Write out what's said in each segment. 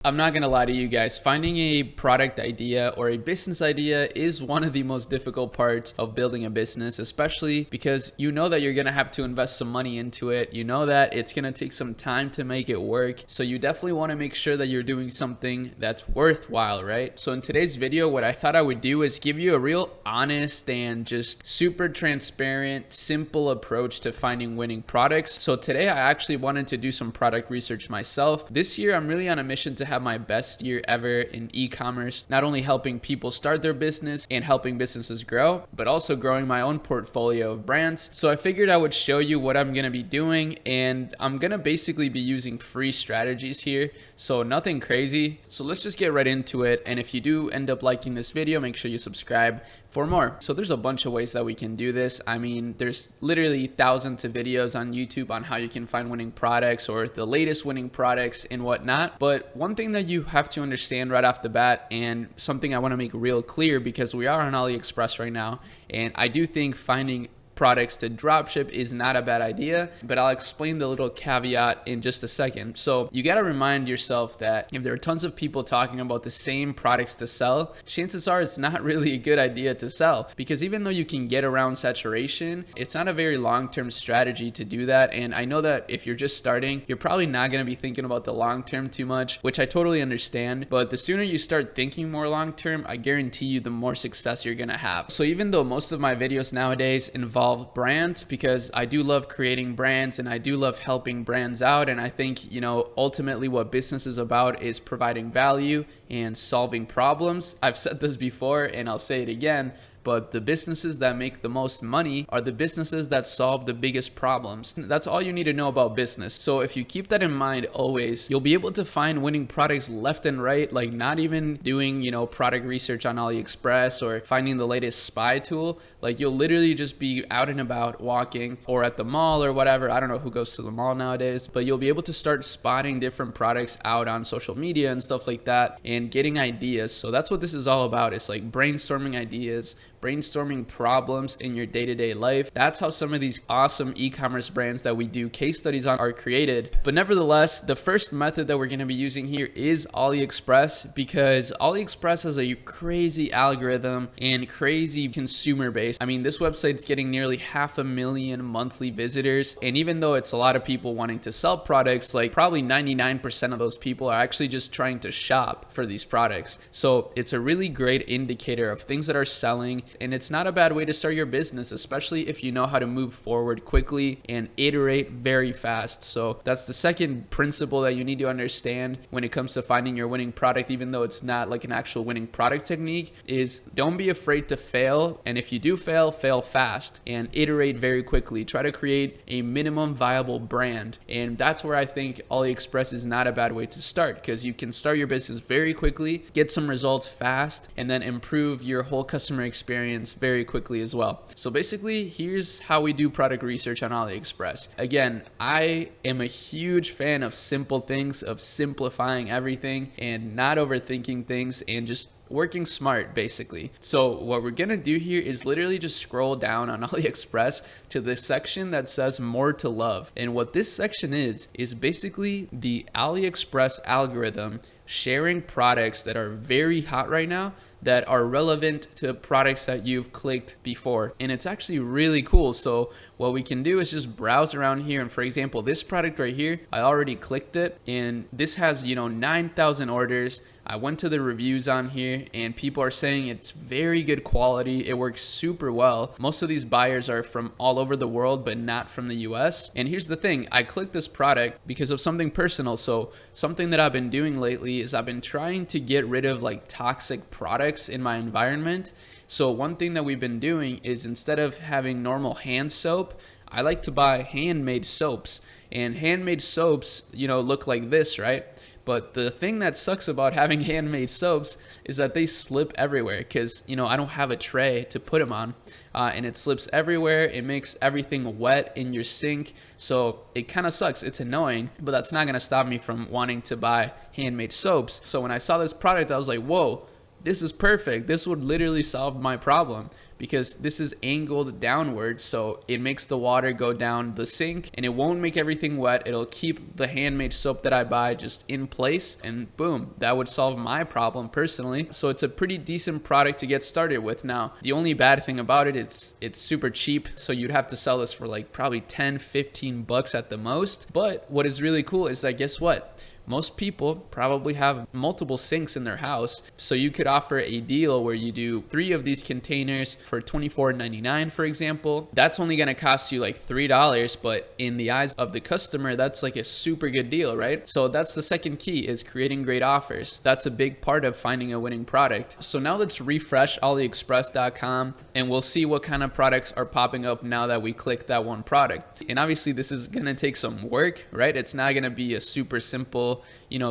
I'm not gonna lie to you guys, finding a product idea or a business idea is one of the most difficult parts of building a business, especially because you know that you're gonna have to invest some money into it. You know that it's gonna take some time to make it work. So you definitely wanna make sure that you're doing something that's worthwhile, right? So in today's video, what I thought I would do is give you a real honest and just super transparent, simple approach to finding winning products. So today I actually wanted to do some product research myself. This year, I'm really on a mission to have my best year ever in e-commerce, not only helping people start their business and helping businesses grow, but also growing my own portfolio of brands. So I figured I would show you what I'm gonna be doing, and I'm gonna basically be using free strategies here, so nothing crazy. So let's just get right into it, and if you do end up liking this video, make sure you subscribe for more. So there's a bunch of ways that we can do this. I mean, there's literally thousands of videos on YouTube on how you can find winning products or the latest winning products and whatnot. But one thing that you have to understand right off the bat, and something I want to make real clear because we are on Aliexpress right now, and I do think finding products to dropship is not a bad idea, but I'll explain the little caveat in just a second. So you got to remind yourself that if there are tons of people talking about the same products to sell, chances are it's not really a good idea to sell, because even though you can get around saturation, it's not a very long-term strategy to do that. And I know that if you're just starting, you're probably not going to be thinking about the long-term too much, which I totally understand. But the sooner you start thinking more long-term, I guarantee you the more success you're going to have. So even though most of my videos nowadays involve brands, because I do love creating brands and I do love helping brands out, and I think, you know, ultimately what business is about is providing value and solving problems. I've said this before and I'll say it again, but the businesses that make the most money are the businesses that solve the biggest problems. That's all you need to know about business. So if you keep that in mind always, you'll be able to find winning products left and right, like not even doing, you know, product research on Aliexpress or finding the latest spy tool. Like you'll literally just be out and about walking or at the mall or whatever. I don't know who goes to the mall nowadays, but you'll be able to start spotting different products out on social media and stuff like that and getting ideas. So that's what this is all about. It's like brainstorming ideas, brainstorming problems in your day-to-day life. That's how some of these awesome e-commerce brands that we do case studies on are created. But nevertheless, the first method that we're going to be using here is Aliexpress, because Aliexpress has a crazy algorithm and crazy consumer base. I mean, this website's getting nearly 500,000 monthly visitors, and even though it's a lot of people wanting to sell products, like probably 99% of those people are actually just trying to shop for these products. So it's a really great indicator of things that are selling. And it's not a bad way to start your business, especially if you know how to move forward quickly and iterate very fast. So that's the second principle that you need to understand when it comes to finding your winning product, even though it's not like an actual winning product technique, is don't be afraid to fail. And if you do fail, fail fast and iterate very quickly. Try to create a minimum viable brand. And that's where I think Aliexpress is not a bad way to start, because you can start your business very quickly, get some results fast, and then improve your whole customer experience very quickly as well. So basically, here's how we do product research on Aliexpress. Again, I am a huge fan of simple things, of simplifying everything and not overthinking things and just working smart, basically. So what we're gonna do here is literally just scroll down on Aliexpress to the section that says more to love. And what this section is basically the Aliexpress algorithm sharing products that are very hot right now, that are relevant to products that you've clicked before. And it's actually really cool. So what we can do is just browse around here. And for example, this product right here, I already clicked it, and this has, you know, 9,000 orders. I went to the reviews on here and people are saying it's very good quality. It works super well. Most of these buyers are from all over the world, but not from the US. And here's the thing, I clicked this product because of something personal. So something that I've been doing lately is I've been trying to get rid of like toxic products in my environment. So one thing that we've been doing is, instead of having normal hand soap, I like to buy handmade soaps. And handmade soaps, you know, look like this, right? But the thing that sucks about having handmade soaps is that they slip everywhere, because, you know, I don't have a tray to put them on, and it slips everywhere. It makes everything wet in your sink. So it kind of sucks. It's annoying, but that's not going to stop me from wanting to buy handmade soaps. So when I saw this product, I was like, whoa, this is perfect. This would literally solve my problem, because this is angled downwards, so it makes the water go down the sink and it won't make everything wet. It'll keep the handmade soap that I buy just in place, and boom, that would solve my problem personally. So it's a pretty decent product to get started with. Now, the only bad thing about it, it's super cheap, so you'd have to sell this for like probably 10-15 bucks at the most. But what is really cool is that, guess what? Most people probably have multiple sinks in their house, so you could offer a deal where you do 3 of these containers for $24.99, for example. That's only going to cost you like $3, but in the eyes of the customer, that's like a super good deal, right? So that's the second key, is creating great offers. That's a big part of finding a winning product. So now let's refresh Aliexpress.com and we'll see what kind of products are popping up now that we click that one product. And obviously this is going to take some work, right? It's not going to be a super simple,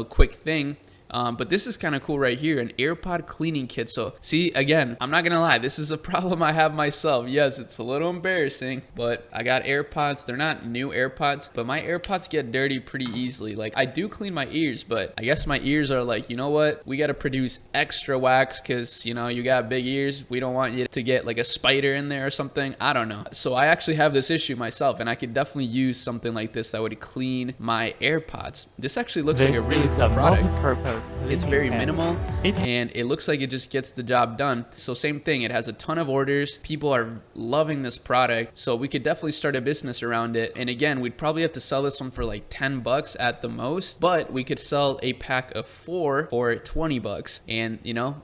quick thing. But this is kind of cool right here, an AirPod cleaning kit. So see, again, I'm not gonna lie, this is a problem I have myself. Yes, it's a little embarrassing, but I got AirPods. They're not new AirPods, but my AirPods get dirty pretty easily. Like, I do clean my ears, but I guess my ears are like, you know what? We gotta produce extra wax because, you got big ears. We don't want you to get like a spider in there or something. I don't know. So I actually have this issue myself, and I could definitely use something like this that would clean my AirPods. This actually looks like a really cool product. It's very minimal and it looks like it just gets the job done. So same thing, it has a ton of orders. People are loving this product, so we could definitely start a business around it. And again, we'd probably have to sell this one for like 10 bucks at the most, but we could sell a pack of 4 for 20 bucks. And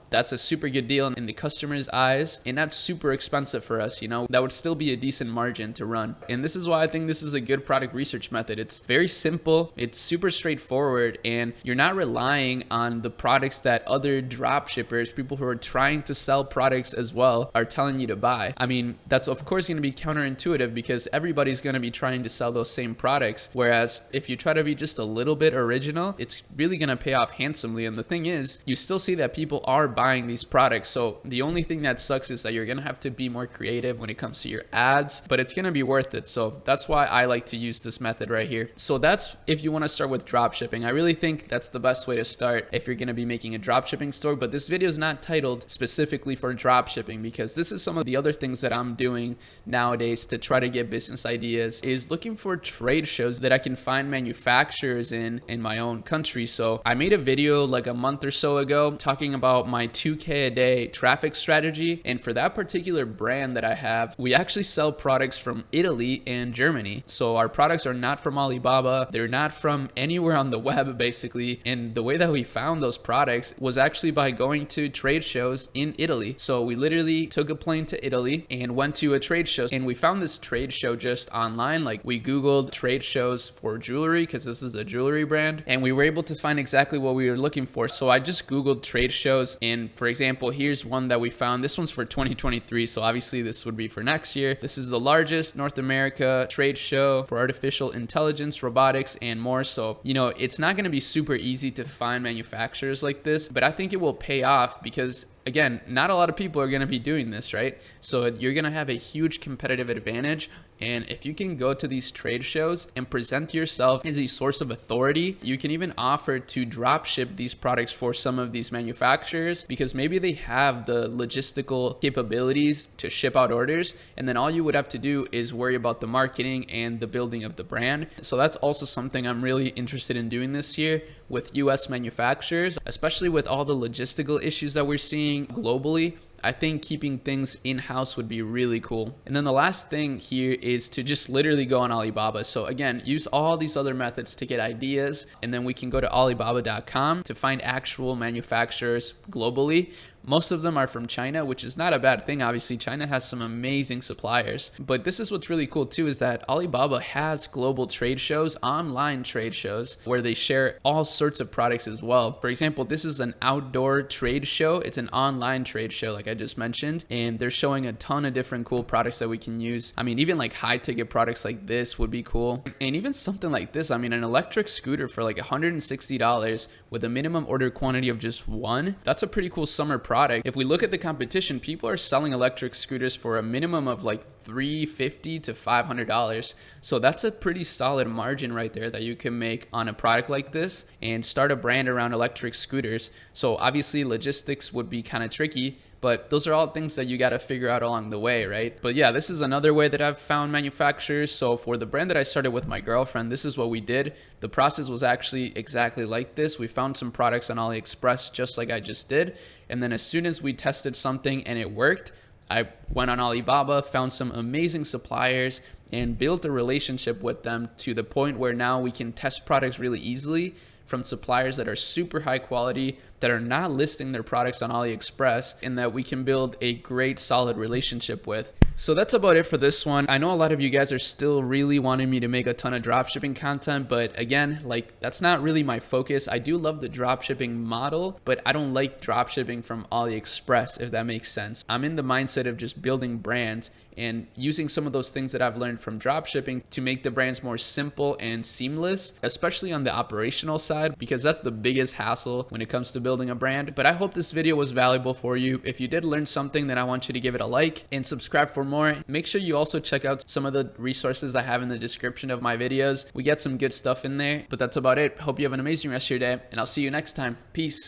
that's a super good deal in the customer's eyes, and that's super expensive for us. That would still be a decent margin to run. And this is why I think this is a good product research method. It's very simple, it's super straightforward, and you're not relying on the products that other drop shippers, people who are trying to sell products as well, are telling you to buy. I mean, that's of course going to be counterintuitive because everybody's going to be trying to sell those same products. Whereas if you try to be just a little bit original, it's really going to pay off handsomely. And the thing is, you still see that people are buying these products. So the only thing that sucks is that you're going to have to be more creative when it comes to your ads, but it's going to be worth it. So that's why I like to use this method right here. So that's if you want to start with drop shipping. I really think that's the best way to start if you're going to be making a dropshipping store. But this video is not titled specifically for dropshipping, because this is some of the other things that I'm doing nowadays to try to get business ideas, is looking for trade shows that I can find manufacturers in my own country. So I made a video like a month or so ago talking about my 2K a day traffic strategy, and for that particular brand that I have, we actually sell products from Italy and Germany. So our products are not from Alibaba, they're not from anywhere on the web basically, and the way that we found those products was actually by going to trade shows in Italy. So we literally took a plane to Italy and went to a trade show, and we found this trade show just online. Like, we Googled trade shows for jewelry because this is a jewelry brand, and we were able to find exactly what we were looking for. So I just Googled trade shows, and for example, here's one that we found. This one's for 2023, so obviously this would be for next year. This is the largest North America trade show for artificial intelligence, robotics, and more. So, it's not going to be super easy to find manufacturers like this, but I think it will pay off because, again, not a lot of people are going to be doing this, right? So you're going to have a huge competitive advantage. And if you can go to these trade shows and present yourself as a source of authority, you can even offer to drop ship these products for some of these manufacturers, because maybe they have the logistical capabilities to ship out orders, and then all you would have to do is worry about the marketing and the building of the brand. So that's also something I'm really interested in doing this year with US manufacturers, especially with all the logistical issues that we're seeing globally. I think keeping things in-house would be really cool. And then the last thing here is to just literally go on Alibaba. So again, use all these other methods to get ideas, and then we can go to Alibaba.com to find actual manufacturers globally. Most of them are from China, which is not a bad thing. Obviously, China has some amazing suppliers. But this is what's really cool too, is that Alibaba has global trade shows, online trade shows, where they share all sorts of products as well. For example, this is an outdoor trade show. It's an online trade show, like I just mentioned, and they're showing a ton of different cool products that we can use. I mean, even like high ticket products like this would be cool. And even something like this, I mean, an electric scooter for like $160 with a minimum order quantity of just one, that's a pretty cool summer product. If we look at the competition, people are selling electric scooters for a minimum of like $350 to $500. So that's a pretty solid margin right there that you can make on a product like this and start a brand around electric scooters. So obviously logistics would be kind of tricky, but those are all things that you got to figure out along the way, right? But yeah, this is another way that I've found manufacturers. So for the brand that I started with my girlfriend, this is what we did. The process was actually exactly like this. We found some products on Aliexpress just like I just did. And then as soon as we tested something and it worked, I went on Alibaba, found some amazing suppliers, and built a relationship with them to the point where now we can test products really easily from suppliers that are super high quality, that are not listing their products on AliExpress, and that we can build a great solid relationship with. So that's about it for this one. I know a lot of you guys are still really wanting me to make a ton of dropshipping content, but again, like that's not really my focus. I do love the dropshipping model, but I don't like dropshipping from AliExpress, if that makes sense. I'm in the mindset of just building brands and using some of those things that I've learned from dropshipping to make the brands more simple and seamless, especially on the operational side, because that's the biggest hassle when it comes to building a brand. But I hope this video was valuable for you. If you did learn something, then I want you to give it a like and subscribe for more. Make sure you also check out some of the resources I have in the description of my videos. We get some good stuff in there, but that's about it. Hope you have an amazing rest of your day, and I'll see you next time. Peace.